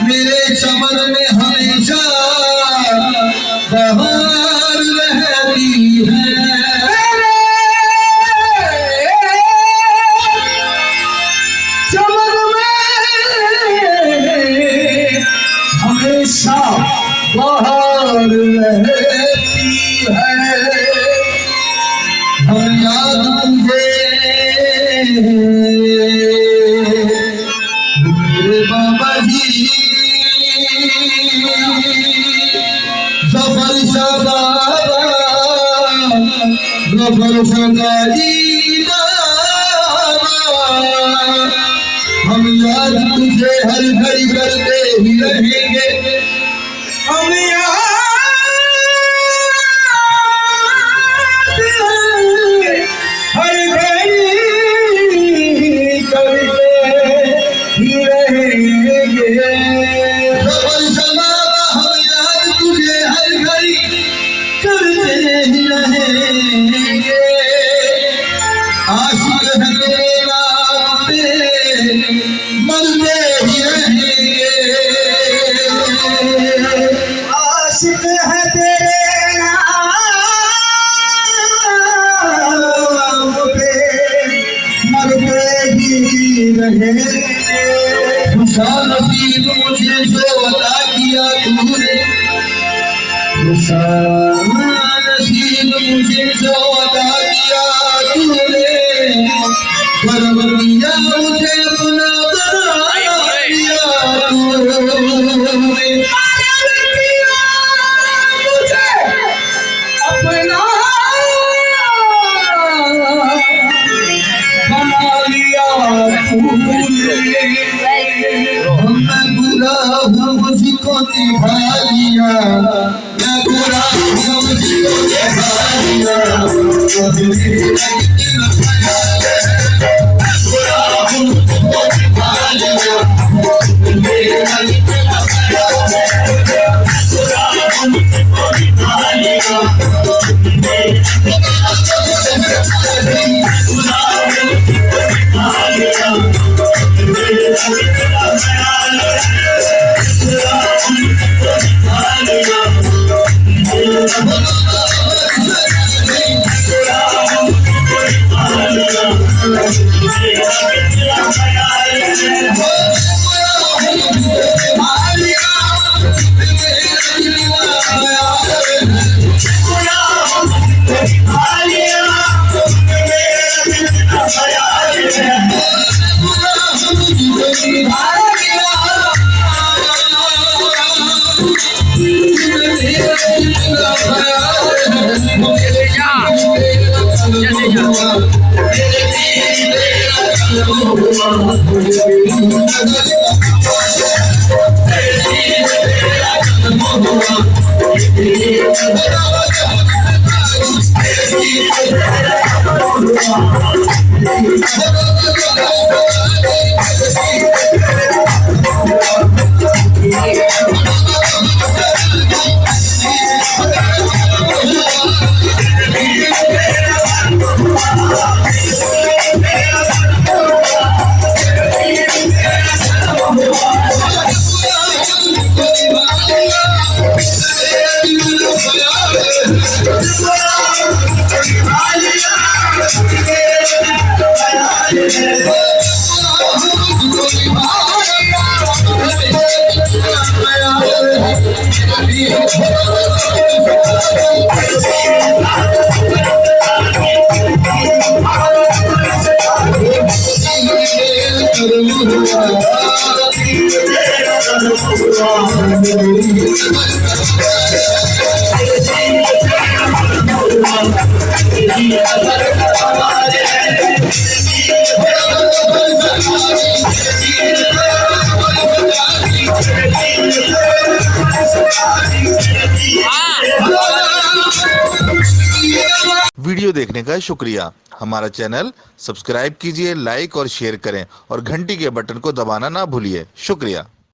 मेरे चमन में हमेशा बहार रहती है। चमन में हमेशा बहार रहती है। हम याद मुझे मेरे बाबा जी सफर सदाबा सफर सदाई हम याद तुझे हर घड़ी करते ही रहेंगे। हम याद हर घड़ी करते ही रहेंगे। सफर सदाबा हम याद तुझे हर घड़ी करते ही रहेंगे। आशिक है तेरे नाम पे मरते ही रहेंगे। आशिक है तेरे नाम पे मरते ही रहेंगे। खुशा नसीब मुझे जो अता किया तूने, खुशा नसीब मुझे जो अता किया तूने, कर्म किया मुझे अपना बना दिया तूने। मुझे अपना बना लिया तूने। मैं बुरा हूँ मुझको निभा लिया, मैं बुरा हूँ मुझको निभा लिया। वीडियो देखने का शुक्रिया। हमारा चैनल सब्सक्राइब कीजिए, लाइक और शेयर करें और घंटी के बटन को दबाना ना भूलिए। शुक्रिया।